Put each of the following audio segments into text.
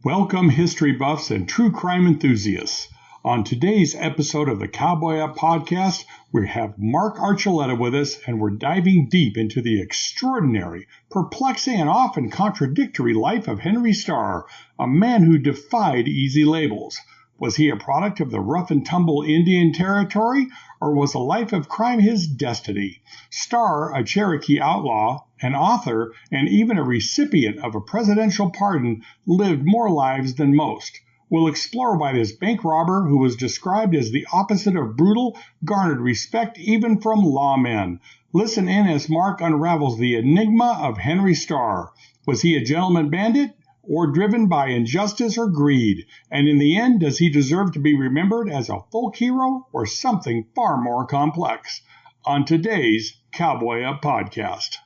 Welcome, history buffs and true crime enthusiasts. On today's episode of the Cowboy Up podcast, we have Mark Archuleta with us, and we're diving deep into the extraordinary, perplexing, and often contradictory life of Henry Starr, a man who defied easy labels. Was he a product of the rough-and-tumble Indian Territory, or was a life of crime his destiny? Starr, a Cherokee outlaw, an author, and even a recipient of a presidential pardon, lived more lives than most. We'll explore why this bank robber, who was described as the opposite of brutal, garnered respect even from lawmen. Listen in as Mark unravels the enigma of Henry Starr. Was he a gentleman bandit, or driven by injustice or greed? And in the end, does he deserve to be remembered as a folk hero or something far more complex? On today's Cowboy Up podcast.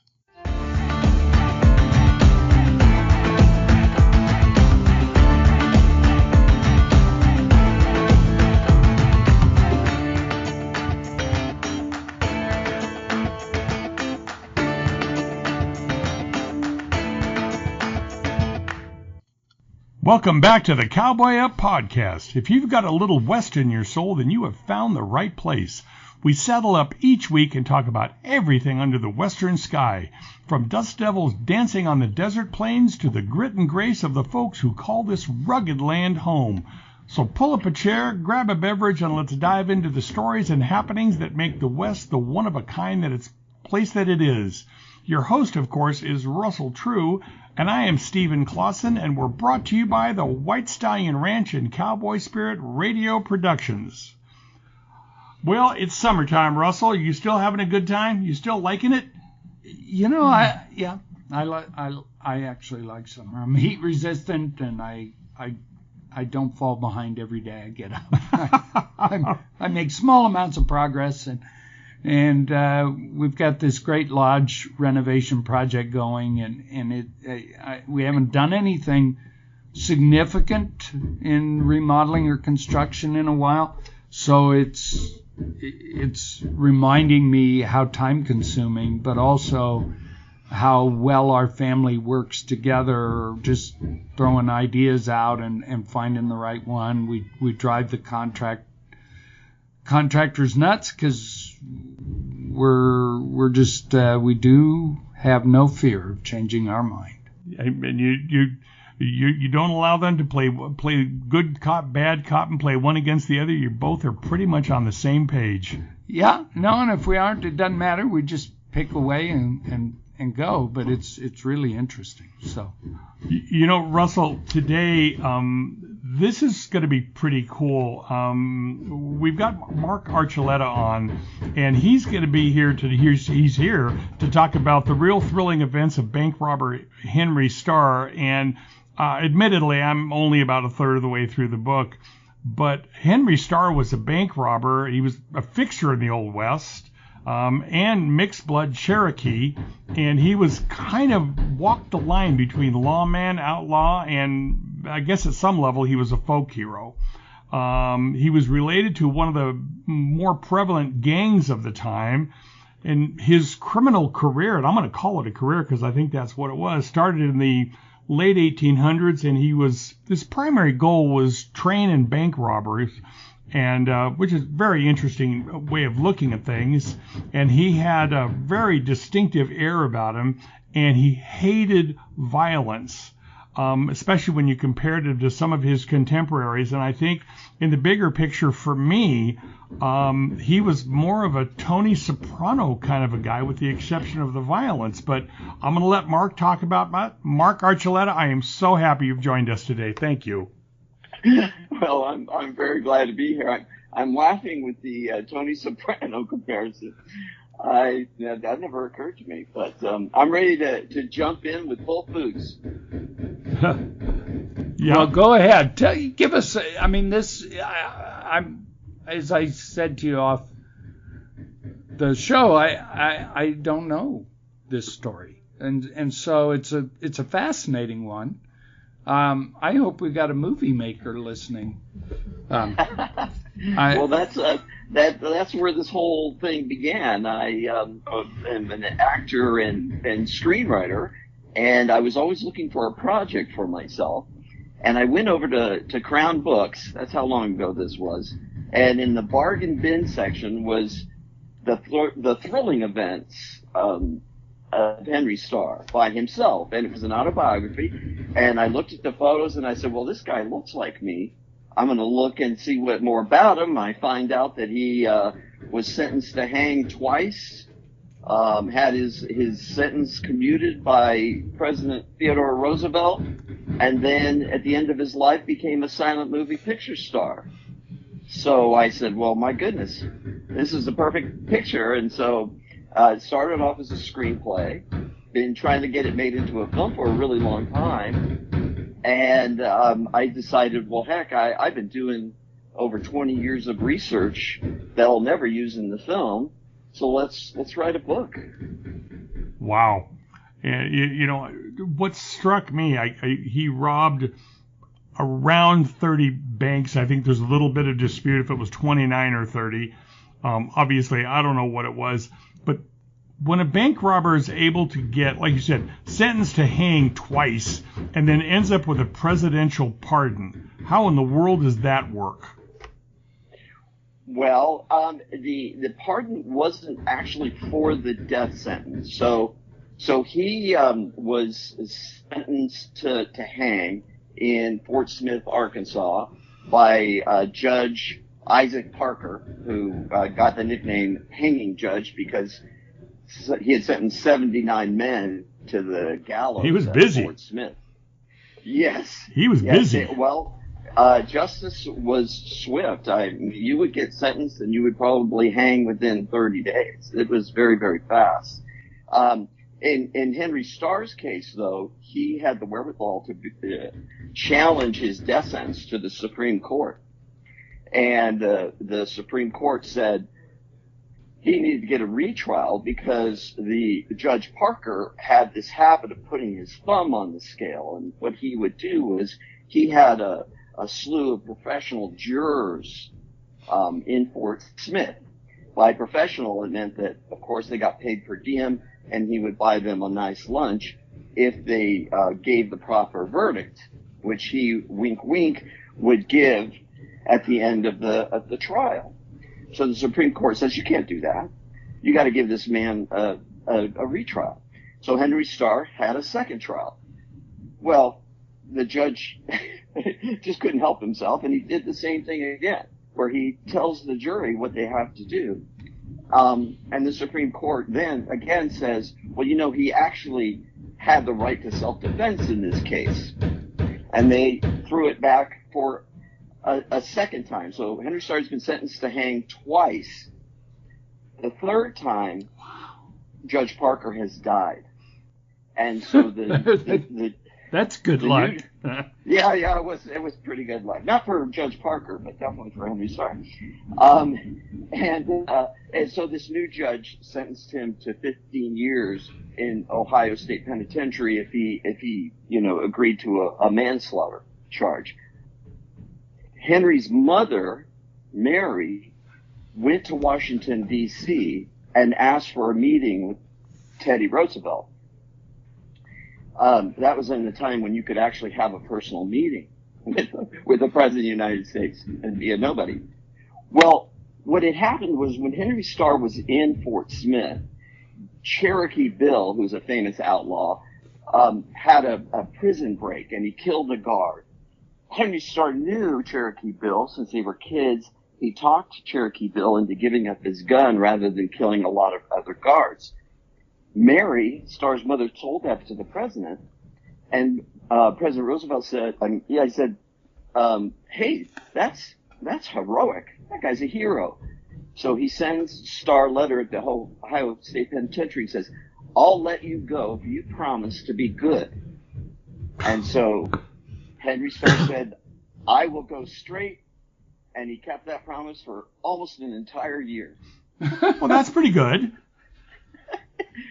Welcome back to the Cowboy Up podcast. If you've got a little West in your soul, then you have found the right place. We saddle up each week and talk about everything under the western sky, from dust devils dancing on the desert plains to the grit and grace of the folks who call this rugged land home. So pull up a chair, grab a beverage, and let's dive into the stories and happenings that make the West the one-of-a-kind that it's place that it is. Your host, of course, is Russell True, and I am Stephen Clausen, and we're brought to you by the White Stallion Ranch and Cowboy Spirit Radio Productions. Well, it's summertime, Russell. You still having a good time? You still liking it? You know, I actually like summer. I'm heat resistant, and I don't fall behind every day I get up. I make small amounts of progress, and we've got this great lodge renovation project going, and we haven't done anything significant in remodeling or construction in a while, so it's reminding me how time consuming, but also how well our family works together, just throwing ideas out and finding the right one. We drive the contractors nuts because we do have no fear of changing our mind. And you don't allow them to play good cop, bad cop, and play one against the other. You both are pretty much on the same page. Yeah, no, and if we aren't, it doesn't matter. We just pick away and go. But it's really interesting. So, you know, Russell, today this is going to be pretty cool. We've got Mark Archuleta on, and he's going to be here he's here to talk about the real thrilling events of bank robber Henry Starr. And admittedly, I'm only about a third of the way through the book, but Henry Starr was a bank robber. He was a fixture in the Old West, and mixed blood Cherokee, and he was kind of walked the line between lawman, outlaw, and I guess at some level he was a folk hero. He was related to one of the more prevalent gangs of the time, and his criminal career, and I'm going to call it a career because I think that's what it was, started in the late 1800s, and his primary goal was train and bank robberies, and which is a very interesting way of looking at things. And he had a very distinctive air about him, and he hated violence, especially when you compared him to some of his contemporaries. And I think in the bigger picture for me, he was more of a Tony Soprano kind of a guy, with the exception of the violence. But I'm going to let Mark talk about Mark Archuleta. I am so happy you've joined us today. Thank you. Well, I'm very glad to be here. I'm laughing with the Tony Soprano comparison. That never occurred to me, but I'm ready to jump in with both boots. Yeah. Well, go ahead. Give us. I mean, this. I'm as I said to you off the show. I don't know this story, and so it's a fascinating one. I hope we got a movie maker listening. Well, that's where this whole thing began. I am an actor and screenwriter, and I was always looking for a project for myself. And I went over to Crown Books. That's how long ago this was. And in the bargain bin section was the thrilling events of Henry Starr by himself. And it was an autobiography. And I looked at the photos and I said, well, this guy looks like me. I'm going to look and see what more about him. I find out that he was sentenced to hang twice, had his sentence commuted by President Theodore Roosevelt, and then at the end of his life became a silent movie picture star. So I said, well, my goodness, this is the perfect picture. And so it started off as a screenplay, been trying to get it made into a film for a really long time. And I decided, well, heck, I've been doing over 20 years of research that I'll never use in the film. So let's write a book. Wow. And, you know, what struck me, he robbed around 30 banks. I think there's a little bit of dispute if it was 29 or 30. Obviously, I don't know what it was. But when a bank robber is able to get, like you said, sentenced to hang twice and then ends up with a presidential pardon, how in the world does that work? Well, the pardon wasn't actually for the death sentence. So he was sentenced to hang in Fort Smith, Arkansas, by Judge Isaac Parker, who got the nickname Hanging Judge because he had sentenced 79 men to the gallows. He was busy. Fort Smith. Yes. He was busy. Justice was swift. You would get sentenced and you would probably hang within 30 days. It was very, very fast. In Henry Starr's case, though, he had the wherewithal to challenge his death sentence to the Supreme Court. And the Supreme Court said he needed to get a retrial because the Judge Parker had this habit of putting his thumb on the scale. And what he would do was he had a slew of professional jurors in Fort Smith. By professional, it meant that, of course, they got paid per diem, and he would buy them a nice lunch if they gave the proper verdict, which he, wink, wink, would give at the end of the trial. So the Supreme Court says, you can't do that. You got to give this man a retrial. So Henry Starr had a second trial. Well, the judge just couldn't help himself, and he did the same thing again, where he tells the jury what they have to do. And the Supreme Court then again says, well, you know, he actually had the right to self-defense in this case. And they threw it back for a second time. So Henry Starr's been sentenced to hang twice. The third time, Judge Parker has died. And so that's good luck. Yeah, it was pretty good luck. Not for Judge Parker, but definitely for Henry Starr. And so this new judge sentenced him to 15 years in Ohio State Penitentiary if he agreed to a manslaughter charge. Henry's mother, Mary, went to Washington, D.C. and asked for a meeting with Teddy Roosevelt. That was in the time when you could actually have a personal meeting with the President of the United States and be a nobody. Well, what had happened was when Henry Starr was in Fort Smith, Cherokee Bill, who's a famous outlaw, had a prison break and he killed a guard. Henry Starr knew Cherokee Bill since they were kids. He talked Cherokee Bill into giving up his gun rather than killing a lot of other guards. Mary, Starr's mother, told that to the president, and President Roosevelt said, hey, that's heroic. That guy's a hero. So he sends Starr a letter at the Ohio State Penitentiary and says, I'll let you go if you promise to be good. And so Henry Starr said, I will go straight, and he kept that promise for almost an entire year. Well, that's pretty good.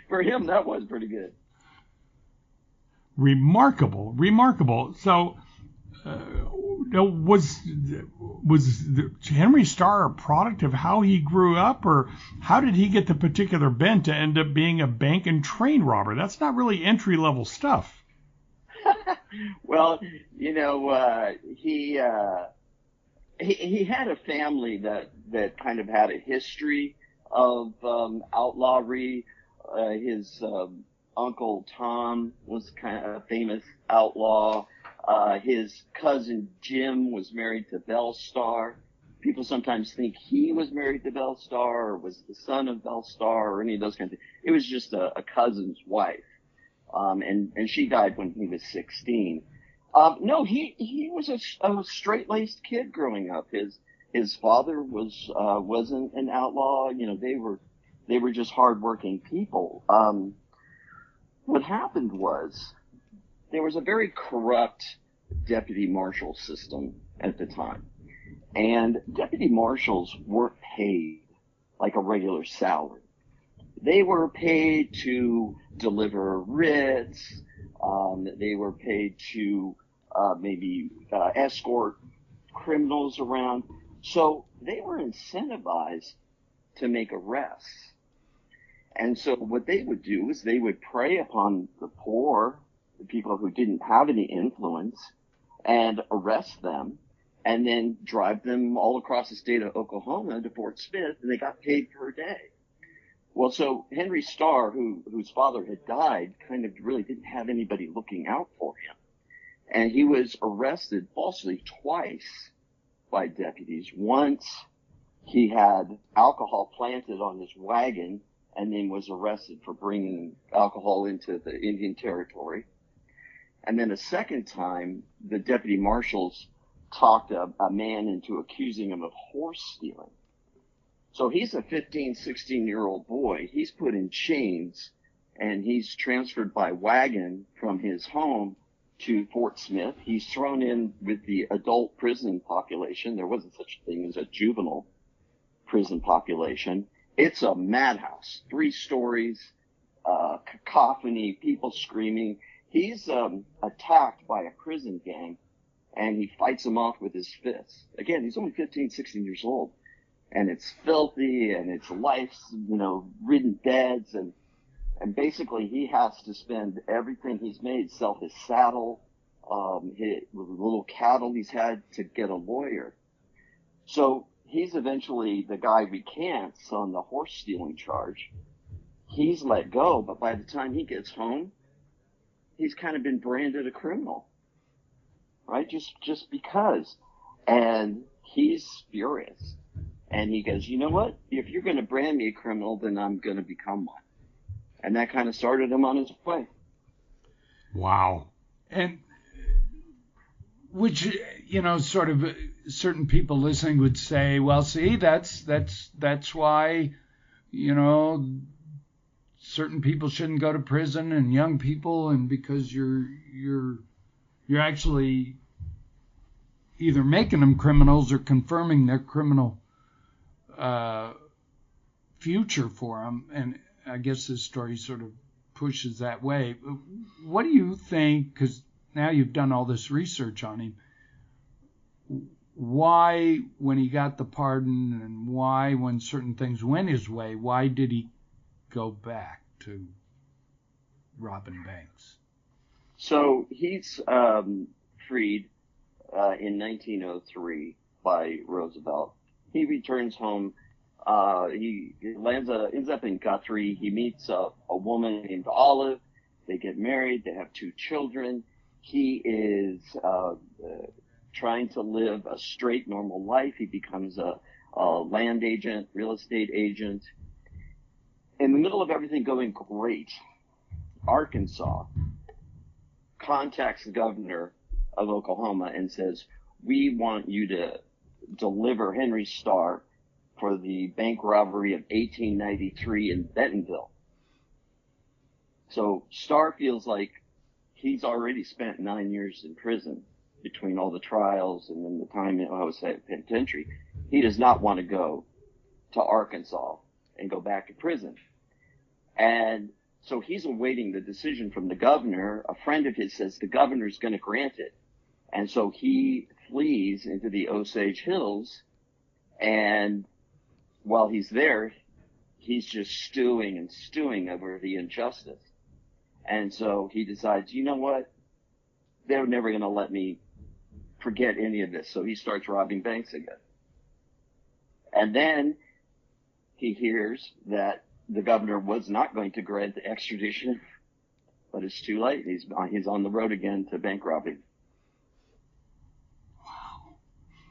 For him, that was pretty good. Remarkable. So, was Henry Starr a product of how he grew up, or how did he get the particular bent to end up being a bank and train robber? That's not really entry-level stuff. Well, he had a family that kind of had a history of outlawry. His uncle Tom was kind of a famous outlaw. His cousin Jim was married to Belle Starr. People sometimes think he was married to Belle Starr or was the son of Belle Starr or any of those kinds of things. It was just a cousin's wife. And she died when he was 16. No, he was a straight-laced kid growing up. His father wasn't an outlaw. They were just hardworking people. What happened was there was a very corrupt deputy marshal system at the time, and deputy marshals weren't paid like a regular salary. They were paid to deliver writs. They were paid to maybe escort criminals around. So they were incentivized to make arrests. And so what they would do is they would prey upon the poor, the people who didn't have any influence, and arrest them, and then drive them all across the state of Oklahoma to Fort Smith, and they got paid per day. Well, so Henry Starr, whose father had died, kind of really didn't have anybody looking out for him. And he was arrested falsely twice by deputies. Once he had alcohol planted on his wagon and then was arrested for bringing alcohol into the Indian Territory. And then a second time, the deputy marshals talked a man into accusing him of horse stealing. So he's a 15, 16-year-old boy. He's put in chains, and he's transferred by wagon from his home to Fort Smith. He's thrown in with the adult prison population. There wasn't such a thing as a juvenile prison population. It's a madhouse, 3 stories, cacophony, people screaming. He's attacked by a prison gang, and he fights them off with his fists. Again, he's only 15, 16 years old. And it's filthy, and it's life's, ridden beds, and basically he has to spend everything he's made, sell his saddle, the little cattle he's had to get a lawyer. So he's eventually, the guy recants on the horse stealing charge. He's let go, but by the time he gets home, he's kind of been branded a criminal, right? Just because. And he's furious. And he goes, you know what? If you're going to brand me a criminal, then I'm going to become one. And that kind of started him on his way. Wow. And which, sort of certain people listening would say, well, see, that's why, certain people shouldn't go to prison and young people, and because you're actually either making them criminals or confirming their criminal future for him, and I guess this story sort of pushes that way. What do you think, because now you've done all this research on him, why, when he got the pardon, and why, when certain things went his way, why did he go back to robbing banks? So he's freed in 1903 by Roosevelt. He returns home. He ends up in Guthrie. He meets a woman named Olive. They get married. They have 2 children. He is trying to live a straight, normal life. He becomes a land agent, real estate agent. In the middle of everything going great, Arkansas contacts the governor of Oklahoma and says, we want you to deliver Henry Starr for the bank robbery of 1893 in Bentonville. So Starr feels like he's already spent 9 years in prison between all the trials and then the time in penitentiary. He does not want to go to Arkansas and go back to prison. And so he's awaiting the decision from the governor. A friend of his says the governor's going to grant it. And so he flees into the Osage Hills, and while he's there, he's just stewing and stewing over the injustice. And so he decides, you know what? they're never going to let me forget any of this. So he starts robbing banks again. And then he hears that the governor was not going to grant the extradition, but it's too late. He's on the road again to bank robbing. Wow.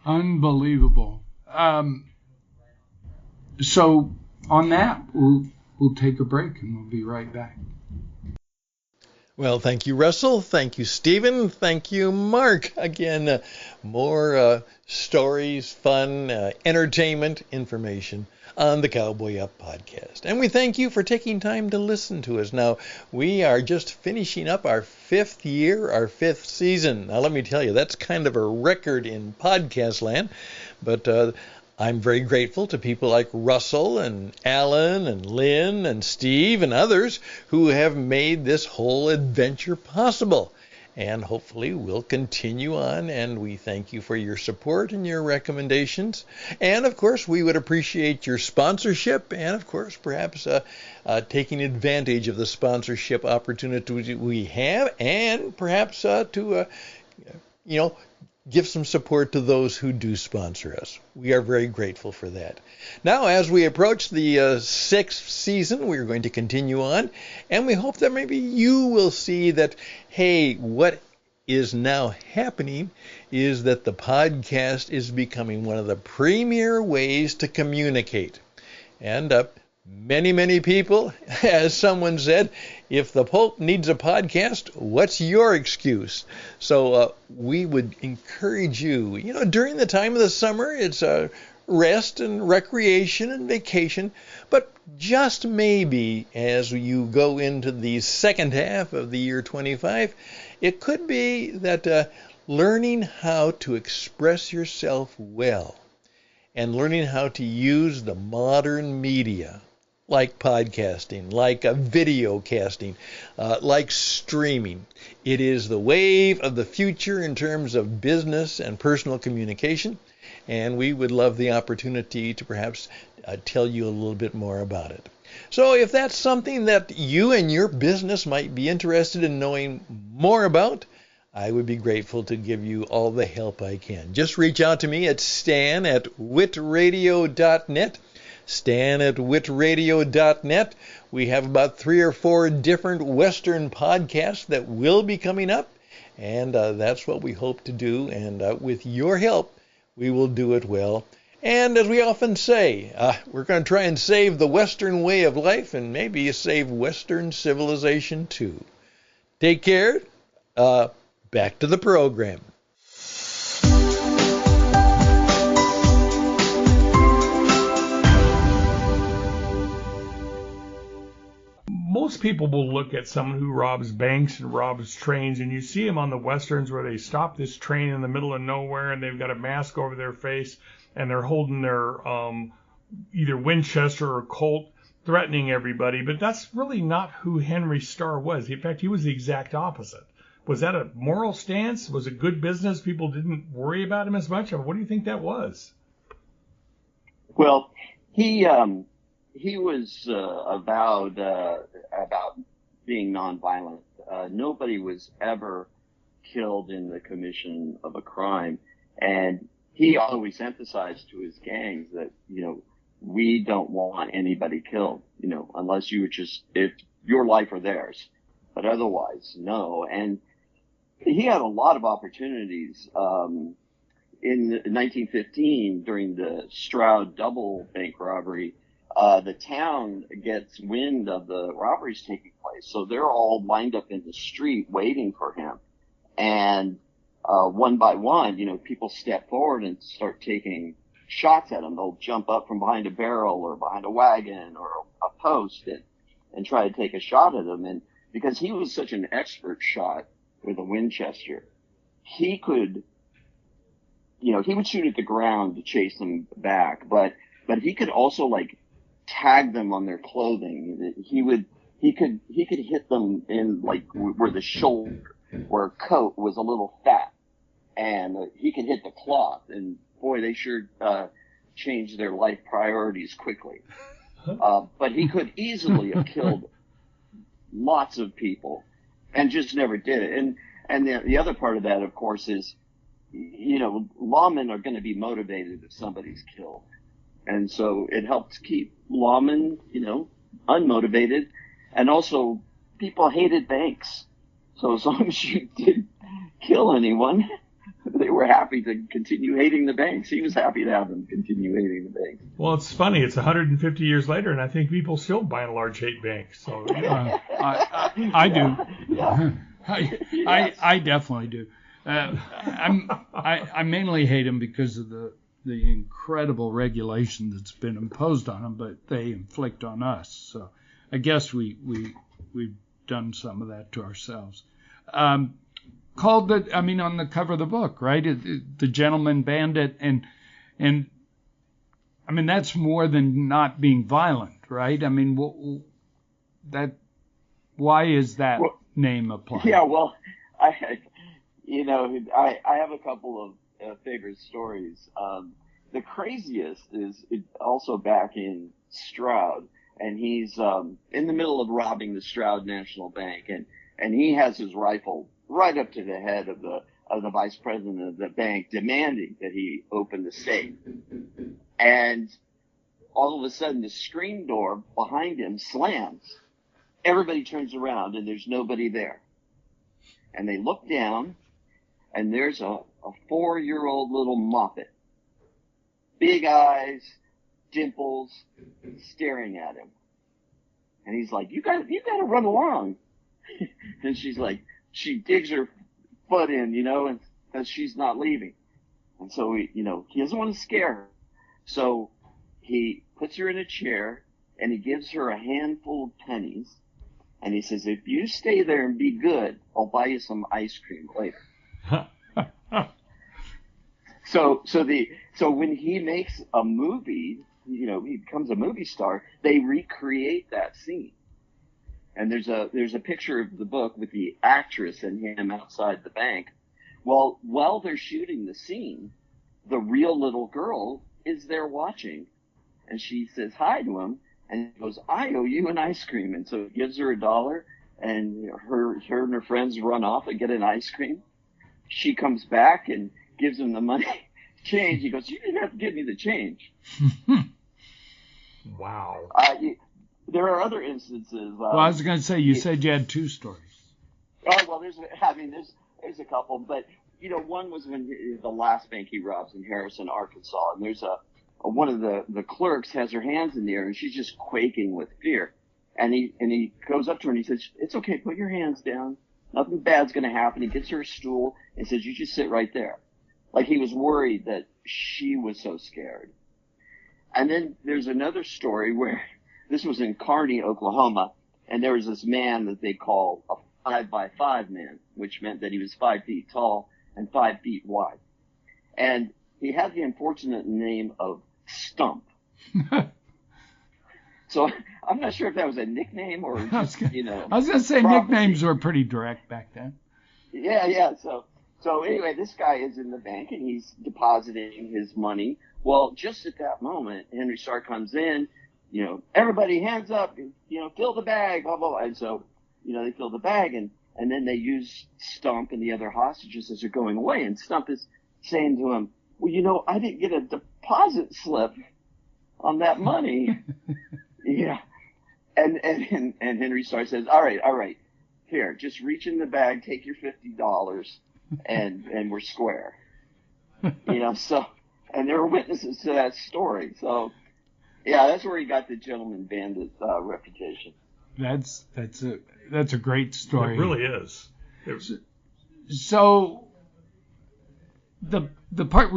Unbelievable. So on that, we'll take a break and we'll be right back. Well, thank you, Russell. Thank you, Stephen. Thank you, Mark. Again, more stories, fun, entertainment, information on the Cowboy Up podcast. And we thank you for taking time to listen to us. Now, we are just finishing up our 5th year, our 5th season. Now, let me tell you, that's kind of a record in podcast land, but I'm very grateful to people like Russell and Alan and Lynn and Steve and others who have made this whole adventure possible. And hopefully we'll continue on, and we thank you for your support and your recommendations. And of course, we would appreciate your sponsorship, and of course, perhaps taking advantage of the sponsorship opportunity we have, and perhaps to give some support to those who do sponsor us. We are very grateful for that. Now, as we approach the 6th season, we're going to continue on, and we hope that maybe you will see that, hey, what is now happening is that the podcast is becoming one of the premier ways to communicate. And many, many people, as someone said, if the Pope needs a podcast, what's your excuse? So we would encourage you, during the time of the summer, it's rest and recreation and vacation, but just maybe as you go into the second half of the year 25, it could be that learning how to express yourself well and learning how to use the modern media, like podcasting, like video casting, like streaming. It is the wave of the future in terms of business and personal communication, and we would love the opportunity to perhaps tell you a little bit more about it. So if that's something that you and your business might be interested in knowing more about, I would be grateful to give you all the help I can. Just reach out to me at stan@witradio.net. stan@witradio.net. We have about 3 or 4 different Western podcasts that will be coming up, and that's what we hope to do, and with your help, we will do it well. And as we often say, we're going to try and save the Western way of life and maybe save Western civilization too. Take care. Back to the program. Most people will look at someone who robs banks and robs trains, and you see them on the Westerns where they stop this train in the middle of nowhere and they've got a mask over their face and they're holding their either Winchester or Colt, threatening everybody. But that's really not who Henry Starr was. In fact, he was the exact opposite. Was that a moral stance? Was it good business? People didn't worry about him as much? What do you think that was? Well, he was avowed about being nonviolent. Nobody was ever killed in the commission of a crime, and he always emphasized to his gangs that we don't want anybody killed, unless you if your life or theirs, but otherwise no. And he had a lot of opportunities. In 1915, during the Stroud double bank robbery, the town gets wind of the robberies taking place. So they're all lined up in the street waiting for him. And one by one, people step forward and start taking shots at him. They'll jump up from behind a barrel or behind a wagon or a post and try to take a shot at him. And because he was such an expert shot with a Winchester, he could, he would shoot at the ground to chase them back, but he could also tag them on their clothing. He could hit them in where the shoulder, where coat was a little fat, and he could hit the cloth. And boy, they sure changed their life priorities quickly. But he could easily have killed lots of people and just never did it. And And the other part of that, of course, is, lawmen are going to be motivated if somebody's killed. And so it helps keep lawmen, unmotivated. And also, people hated banks. So as long as you didn't kill anyone, they were happy to continue hating the banks. He was happy to have them continue hating the banks. Well, it's funny. It's 150 years later, and I think people still, by and large, hate banks. So I do. Yeah. I definitely do. I mainly hate them because of the incredible regulation that's been imposed on them, but they inflict on us. So I guess we've done some of that to ourselves. Called on the cover of the book, right? The Gentleman Bandit, and I mean, that's more than not being violent, right? I mean, why is that name applied? Yeah, well, I have a couple of favorite stories. The craziest is also back in Stroud, and he's in the middle of robbing the Stroud National Bank, and he has his rifle right up to the head of the vice president of the bank, demanding that he open the safe. And all of a sudden, the screen door behind him slams. Everybody turns around, and there's nobody there. And they look down, and there's a 4-year-old little moppet. Big eyes, dimples, staring at him. And he's like, you gotta run along. And she's like, she digs her foot in, and because she's not leaving. And so he doesn't want to scare her. So he puts her in a chair and he gives her a handful of pennies. And he says, if you stay there and be good, I'll buy you some ice cream later. So when he makes a movie, he becomes a movie star, they recreate that scene. And there's a picture of the book with the actress and him outside the bank. Well, while they're shooting the scene, the real little girl is there watching. And she says hi to him, and he goes, I owe you an ice cream. And so he gives her $1, and her and her friends run off and get an ice cream. She comes back and gives him the money change. He goes, you didn't have to give me the change. Wow. There are other instances. Well, I was going to say, you said you had 2 stories. Oh, well, there's a couple, but one was when the last bank he robs in Harrison, Arkansas, and there's one of the clerks has her hands in the air and she's just quaking with fear, and he goes up to her and he says, it's okay, put your hands down, nothing bad's going to happen. He gets her a stool and says, you just sit right there, like he was worried that she was so scared. And then there's another story where this was in Kearney, Oklahoma, and there was this man that they call a 5x5 man, which meant that he was 5 feet tall and 5 feet wide. And he had the unfortunate name of Stump. So I'm not sure if that was a nickname or just, I was going to say property. Nicknames were pretty direct back then. Yeah. So anyway, this guy is in the bank and he's depositing his money. Well, just at that moment, Henry Starr comes in, everybody hands up, fill the bag, blah, blah, blah. And so, they fill the bag and then they use Stump and the other hostages as they're going away. And Stump is saying to him, well, I didn't get a deposit slip on that money. Yeah. And Henry Starr says, all right, here, just reach in the bag, take your $50 and we're square. So, and there were witnesses to that story. So, yeah, that's where he got the Gentleman Bandit reputation. That's a great story. It really is. So the part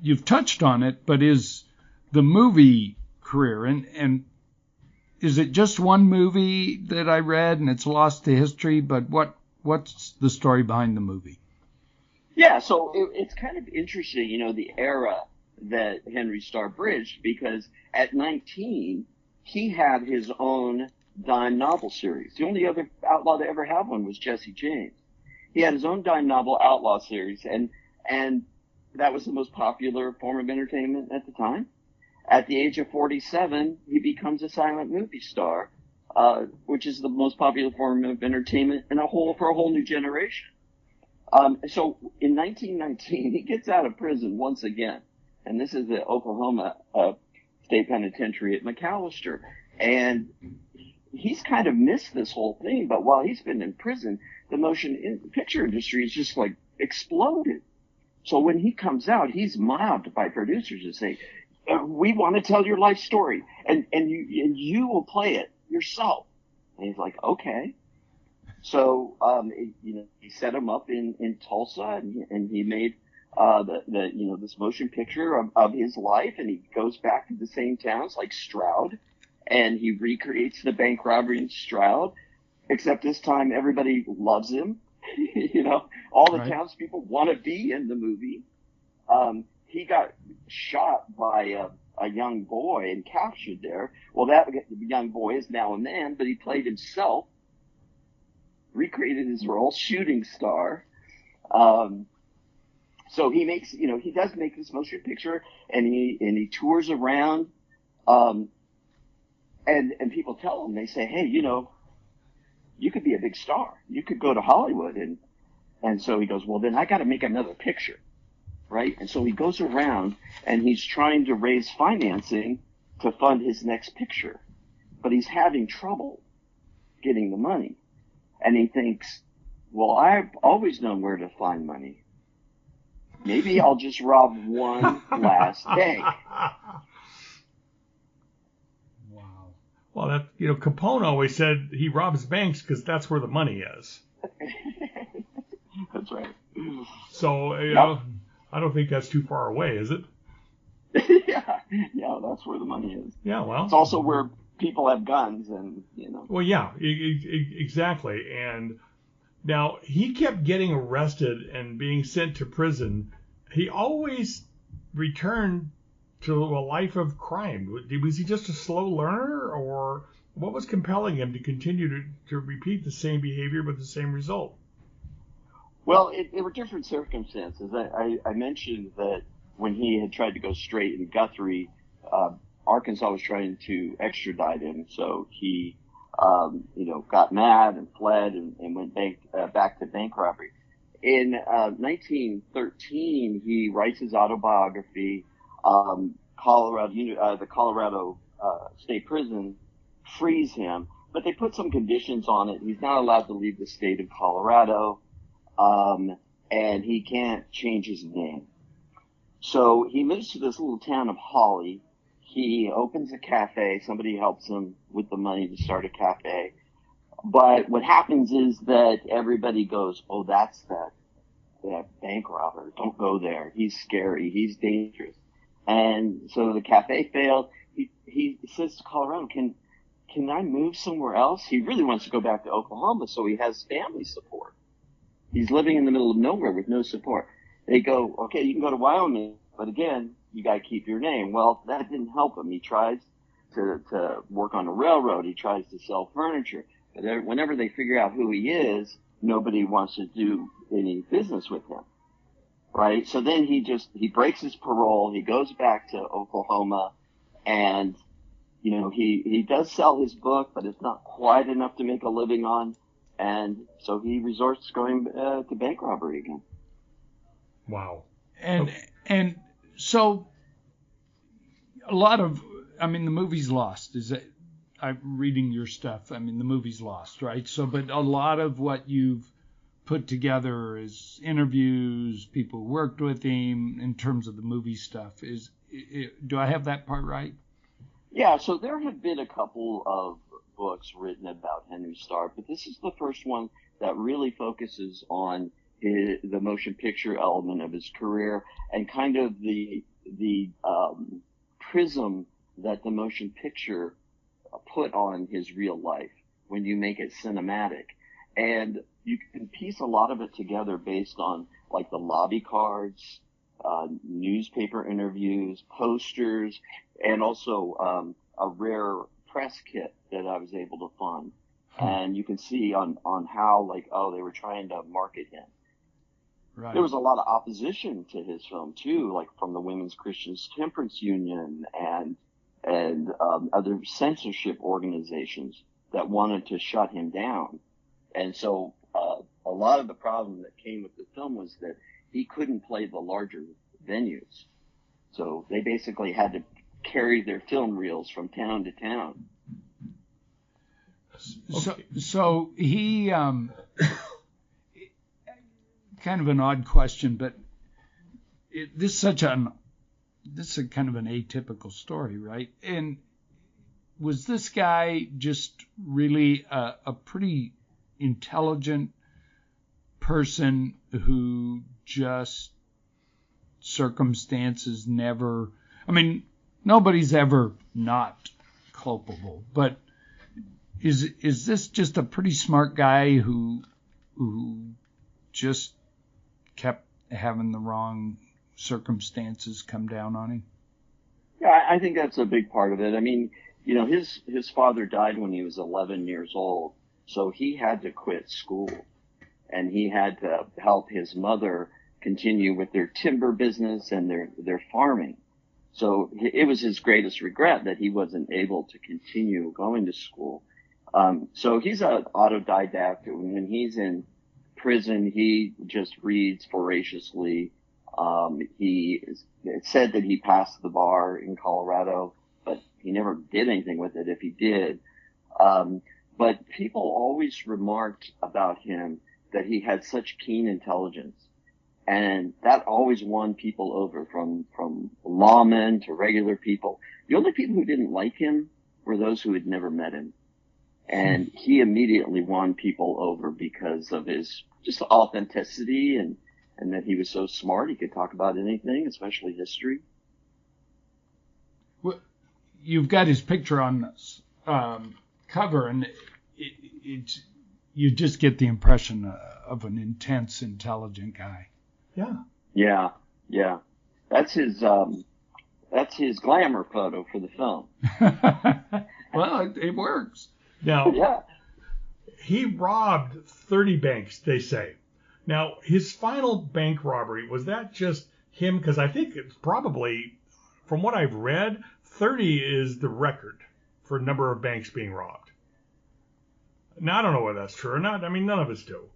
you've touched on it, but is the movie career, and is it just one movie that I read and it's lost to history? But what's the story behind the movie? Yeah, so it's kind of interesting, the era that Henry Starr bridged, because at 19, he had his own dime novel series. The only other outlaw to ever have one was Jesse James. He had his own dime novel outlaw series, and that was the most popular form of entertainment at the time. At the age of 47, he becomes a silent movie star which is the most popular form of entertainment for a whole new generation. So in 1919, he gets out of prison once again, and this is the Oklahoma State Penitentiary at McAllister, and he's kind of missed this whole thing. But while he's been in prison, the motion picture industry is just like exploded. So when he comes out, he's mobbed by producers that say, "We want to tell your life story, and you will play it yourself." And he's like, "Okay." So he set him up in Tulsa, and he made this motion picture of his life, and he goes back to the same towns like Stroud, and he recreates the bank robbery in Stroud, except this time everybody loves him. All the townspeople want to be in the movie. He got shot by a young boy and captured there. Well, that young boy is now a man, but he played himself, recreated his role, shooting star. So he makes, he does make this motion picture, and he tours around, and people tell him, they say, "Hey, you could be a big star. You could go to Hollywood." And so he goes, "Well, then I got to make another picture." Right? And so he goes around and he's trying to raise financing to fund his next picture, but he's having trouble getting the money. And he thinks, "Well, I've always known where to find money. Maybe I'll just rob one last bank." Wow. Well, that Capone always said he robs banks because that's where the money is. That's right. So I don't think that's too far away, is it? Yeah, that's where the money is. Yeah, well, it's also where people have guns, and Well, yeah, exactly. And now he kept getting arrested and being sent to prison. He always returned to a life of crime. Was he just a slow learner, or what was compelling him to continue to repeat the same behavior with the same result? Well, there were different circumstances. I mentioned that when he had tried to go straight in Guthrie, Arkansas was trying to extradite him. So he, got mad and fled and went back to bank robbery. In 1913, he writes his autobiography. The Colorado State Prison frees him, but they put some conditions on it. He's not allowed to leave the state of Colorado. And he can't change his name. So he moves to this little town of Holly. He opens a cafe. Somebody helps him with the money to start a cafe. But what happens is that everybody goes, "Oh, that's that bank robber. Don't go there. He's scary. He's dangerous." And so the cafe failed. He says to Colorado, can I move somewhere else? He really wants to go back to Oklahoma, so he has family support. He's living in the middle of nowhere with no support. They go, "Okay, you can go to Wyoming, but again, you got to keep your name." Well, that didn't help him. He tries to work on a railroad. He tries to sell furniture. But whenever they figure out who he is, nobody wants to do any business with him. Right? So then he breaks his parole. He goes back to Oklahoma, and, he does sell his book, but it's not quite enough to make a living on. And so he resorts to going to bank robbery again. Wow. And so a lot of, the movie's lost. I'm reading your stuff. The movie's lost, right? So, but a lot of what you've put together is interviews, people who worked with him in terms of the movie stuff. Do I have that part right? Yeah. So there have been a couple of books written about Henry Starr, but this is the first one that really focuses on the motion picture element of his career and kind of the prism that the motion picture put on his real life when you make it cinematic. And you can piece a lot of it together based on like the lobby cards, newspaper interviews, posters, and also a rare press kit that I was able to find. And you can see on how they were trying to market him. Right. There was a lot of opposition to his film too, like from the Women's Christian Temperance Union and other censorship organizations that wanted to shut him down. And so a lot of the problem that came with the film was that he couldn't play the larger venues. So they basically had to carry their film reels from town to town. So he, kind of an odd question, but this is kind of an atypical story, right? And was this guy just really a pretty intelligent person who just circumstances never, I mean, nobody's ever not culpable, but is this just a pretty smart guy who just kept having the wrong circumstances come down on him? Yeah, I think that's a big part of it. I mean, you know, his father died when he was 11 years old, so he had to quit school, and he had to help his mother continue with their timber business and their farming. So it was his greatest regret that he wasn't able to continue going to school. So he's an autodidact. When he's in prison, he just reads voraciously. It said that he passed the bar in Colorado, but he never did anything with it if he did. But people always remarked about him that he had such keen intelligence. And that always won people over, from lawmen to regular people. The only people who didn't like him were those who had never met him. And he immediately won people over because of his just authenticity and that he was so smart. He could talk about anything, especially history. Well, you've got his picture on this cover, and you just get the impression of an intense, intelligent guy. Yeah. That's his glamour photo for the film. Well, it works. Now, Yeah. he robbed 30 banks, they say. Now, his final bank robbery, was that just him? Because I think it's probably, from what I've read, 30 is the record for number of banks being robbed. Now, I don't know whether that's true or not. I mean, none of us do.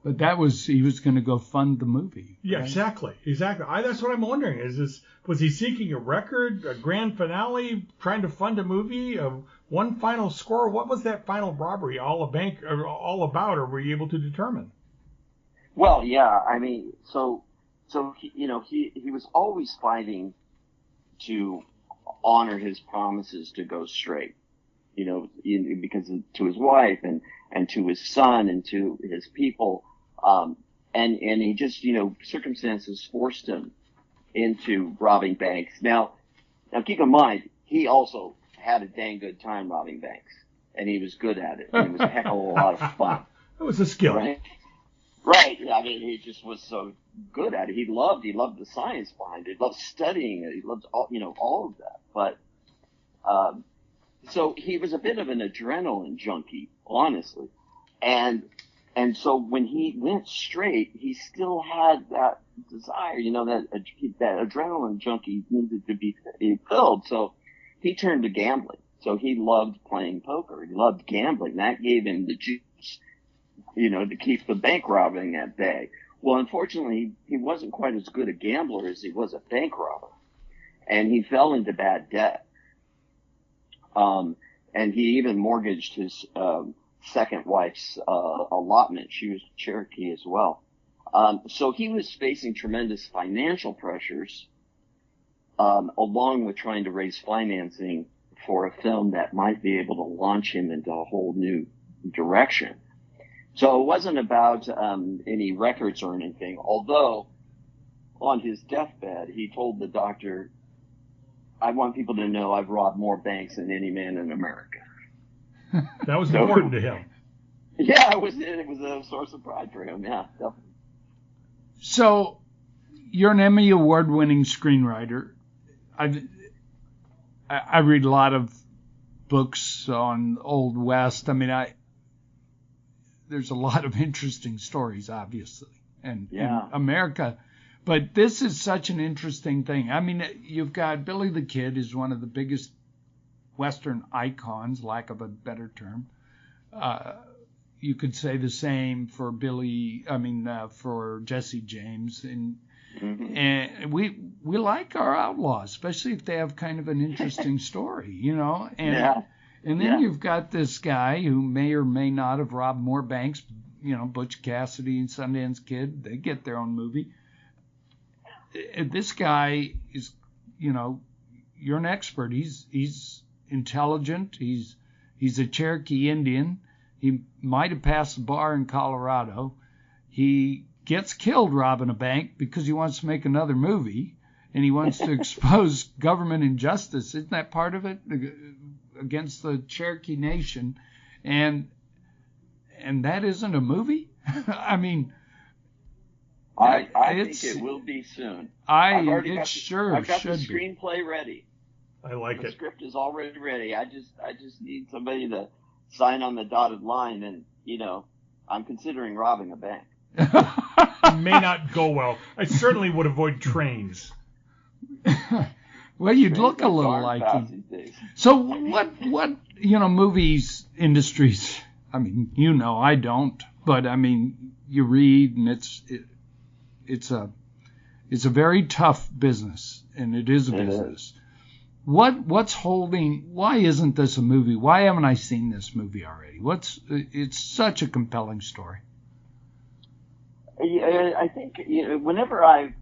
But he was going to go fund the movie. Yeah, right? exactly. That's what I'm wondering. Was he seeking a record, a grand finale, trying to fund a movie, one final score? What was that final robbery all about, or were you able to determine? Well, yeah. I mean, so he was always fighting to honor his promises to go straight. Because to his wife and to his son and to his people. And he just, circumstances forced him into robbing banks. Now keep in mind, he also had a dang good time robbing banks, and he was good at it. And it was a heck of a lot of fun. It was a skill. Right. I mean, he just was so good at it. He loved the science behind it. He loved studying it. He loved all of that. But, so he was a bit of an adrenaline junkie, honestly. And so when he went straight, he still had that desire, that adrenaline junkie needed to be filled. So he turned to gambling. So he loved playing poker. He loved gambling. That gave him the juice, to keep the bank robbing at bay. Well, unfortunately, he wasn't quite as good a gambler as he was a bank robber. And he fell into bad debt. And he even mortgaged his second wife's allotment. She was Cherokee as well. So he was facing tremendous financial pressures, along with trying to raise financing for a film that might be able to launch him into a whole new direction. So it wasn't about any records or anything, although on his deathbed, he told the doctor, "I want people to know I've robbed more banks than any man in America." That was important to him. Yeah, it was a source of pride for him. Yeah, definitely. So, you're an Emmy award-winning screenwriter. I read a lot of books on Old West. I mean, there's a lot of interesting stories, obviously, and in America. But this is such an interesting thing. I mean, you've got Billy the Kid is one of the biggest Western icons, lack of a better term. You could say the same for for Jesse James, and we like our outlaws, especially if they have kind of an interesting story, And then you've got this guy who may or may not have robbed more banks, Butch Cassidy and Sundance Kid. They get their own movie. This guy is, you're an expert. He's intelligent. He's a Cherokee Indian. He might have passed the bar in Colorado. He gets killed robbing a bank because he wants to make another movie, and he wants to expose government injustice. Isn't that part of it? Against the Cherokee Nation, and that isn't a movie. I mean, I think it will be soon. I've got the screenplay ready. I like it. The script is already ready. I just need somebody to sign on the dotted line, and I'm considering robbing a bank. It may not go well. I certainly would avoid trains. Well, you'd look a little like him. So what movies industries? I mean, I don't, but I mean, you read, and it's a very tough business, and it is a business. What's holding? Why isn't this a movie? Why haven't I seen this movie already? It's such a compelling story. Yeah, I think whenever I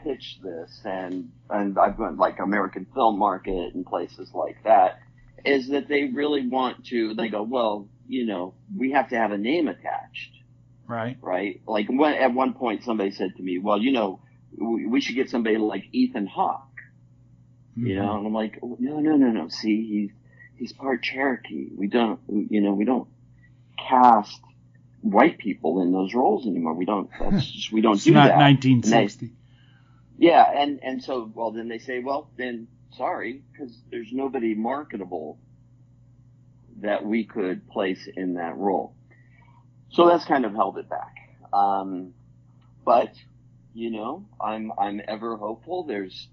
pitch this, and I've gone like American Film Market and places like that, is that they really want to. They go, well, we have to have a name attached, right? Like at one point, somebody said to me, well, we should get somebody like Ethan Hawke. And I'm like, no. See, he's part Cherokee. We don't cast white people in those roles anymore. We don't do that. It's not 1960. And so, well, then they say, well, then sorry, because there's nobody marketable that we could place in that role. So that's kind of held it back. But I'm ever hopeful. There's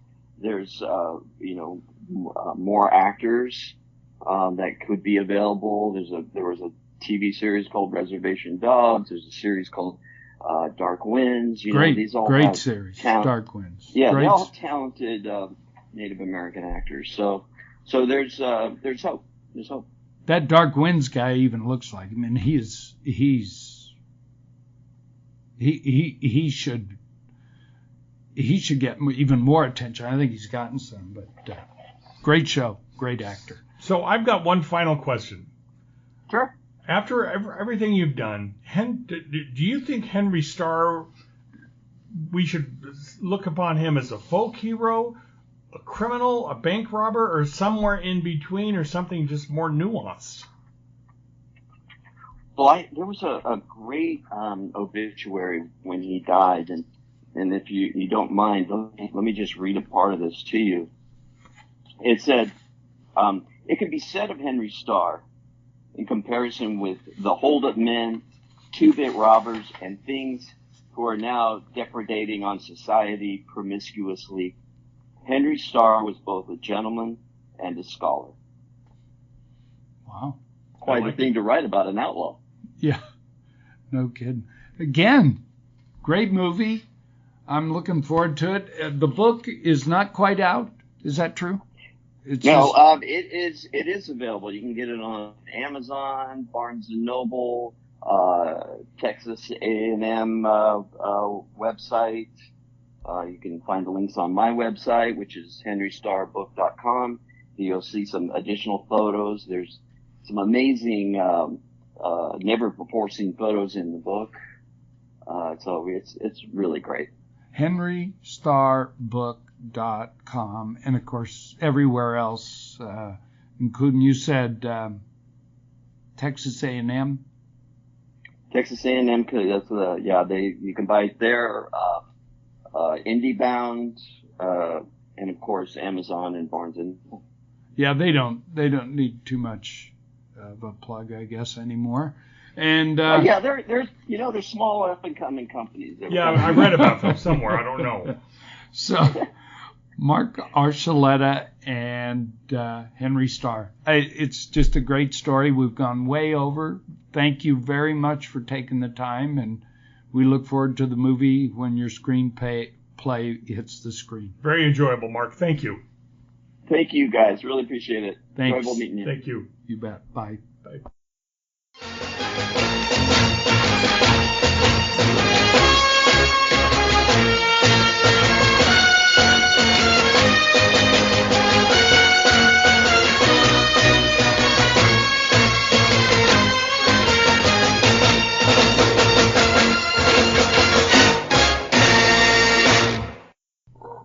more actors that could be available. There was a TV series called Reservation Dogs. There's a series called Dark Winds. These all great series. Dark Winds. Yeah, great. They're all talented Native American actors. So there's hope. There's hope. That Dark Winds guy even looks like him, and he should get even more attention. I think he's gotten some, but great show, great actor. So I've got one final question. Sure. After everything you've done, do you think Henry Starr, we should look upon him as a folk hero, a criminal, a bank robber, or somewhere in between, or something just more nuanced? Well, there was a great obituary when he died, and if you don't mind, let me just read a part of this to you. It said, it could be said of Henry Starr, in comparison with the hold-up men, two-bit robbers, and things who are now depredating on society promiscuously, Henry Starr was both a gentleman and a scholar. Wow. Quite a thing to write about an outlaw. Yeah, no kidding. Again, great movie. I'm looking forward to it. The book is not quite out. Is that true? It is available. You can get it on Amazon, Barnes & Noble, Texas A&M website. You can find the links on my website, which is henrystarbook.com. You'll see some additional photos. There's some amazing, never before seen photos in the book. So it's really great. henrystarbook.com, and of course everywhere else, including, you said, Texas A&M. Texas A&M, that's you can buy it there. IndieBound, and of course Amazon and Barnes and Noble. Yeah, they don't need too much of a plug, I guess, anymore. And there's small up and coming companies. Yeah, I read about them somewhere. I don't know. So, Mark Archuleta and Henry Starr. It's just a great story. We've gone way over. Thank you very much for taking the time, and we look forward to the movie when your screenplay hits the screen. Very enjoyable, Mark. Thank you. Thank you, guys. Really appreciate it. Thanks. Enjoyable meeting you. Thank you. You bet. Bye. Bye.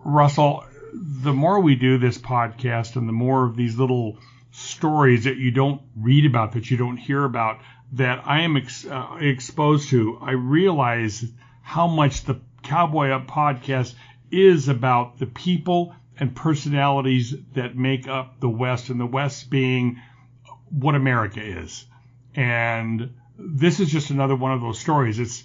Russell, the more we do this podcast and the more of these little stories that you don't read about, that you don't hear about, that I am exposed to, I realize how much the Cowboy Up podcast is about the people and personalities that make up the West, and the West being what America is. And this is just another one of those stories. It's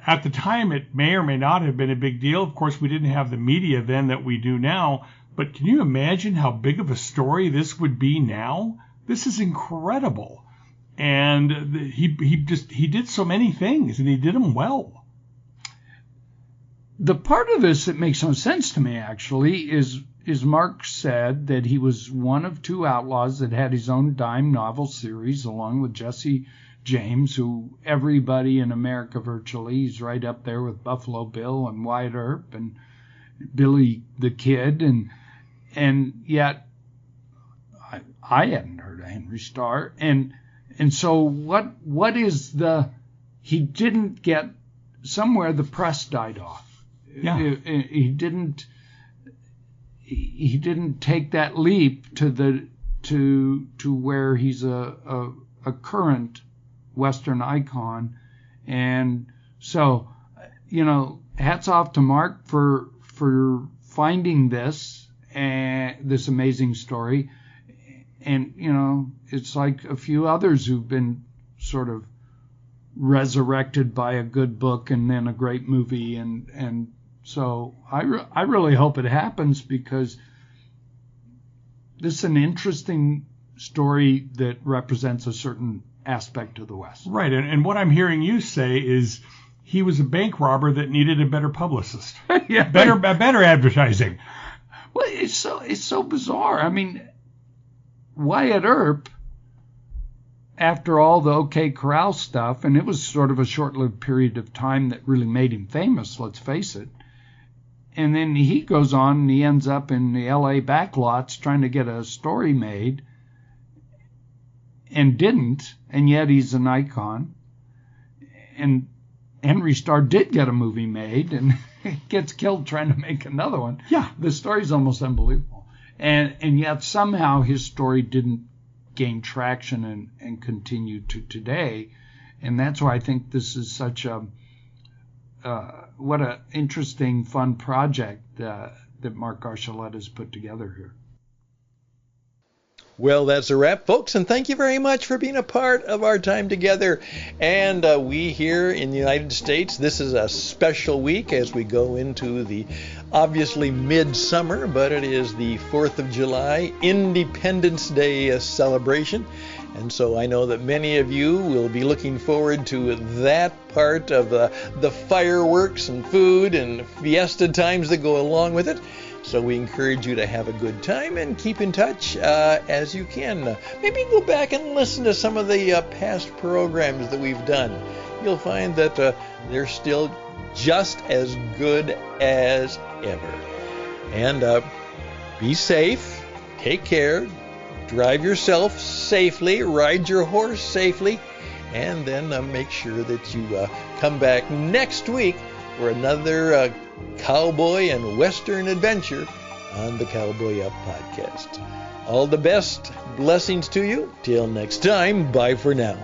at the time, it may or may not have been a big deal. Of course, we didn't have the media then that we do now. But can you imagine how big of a story this would be now? This is incredible. And he did so many things, and he did them well. The part of this that makes no sense to me, actually, is Mark said that he was one of two outlaws that had his own dime novel series, along with Jesse James, who everybody in America virtually, he's right up there with Buffalo Bill and Wyatt Earp and Billy the Kid, and yet I hadn't heard of Henry Starr, and so what is he didn't get somewhere, the press died off. Yeah. He didn't take that leap to where he's a current Western icon. And so, hats off to Mark for finding this amazing story. And, it's like a few others who've been sort of resurrected by a good book and then a great movie. And so I really hope it happens, because this is an interesting story that represents a certain aspect of the West. Right, and what I'm hearing you say is he was a bank robber that needed a better publicist. Yeah, better advertising. Well, it's so bizarre. I mean, Wyatt Earp, after all the OK Corral stuff, and it was sort of a short-lived period of time that really made him famous, let's face it. And then he goes on and he ends up in the LA backlots trying to get a story made, and didn't, and yet he's an icon. And Henry Starr did get a movie made, and gets killed trying to make another one. Yeah. The story's almost unbelievable. And yet somehow his story didn't gain traction and continue to today. And that's why I think this is such what an interesting, fun project that Mark Archuleta has put together here. Well, that's a wrap, folks, and thank you very much for being a part of our time together. And we here in the United States, this is a special week as we go into the obviously midsummer, but it is the 4th of July, Independence Day celebration. And so I know that many of you will be looking forward to that part of the fireworks and food and fiesta times that go along with it. So we encourage you to have a good time and keep in touch as you can. Maybe go back and listen to some of the past programs that we've done. You'll find that they're still just as good as ever. And be safe, take care, drive yourself safely, ride your horse safely, and then make sure that you come back next week for another cowboy and western adventure on the Cowboy Up podcast. All the best, blessings to you. Till next time, bye for now.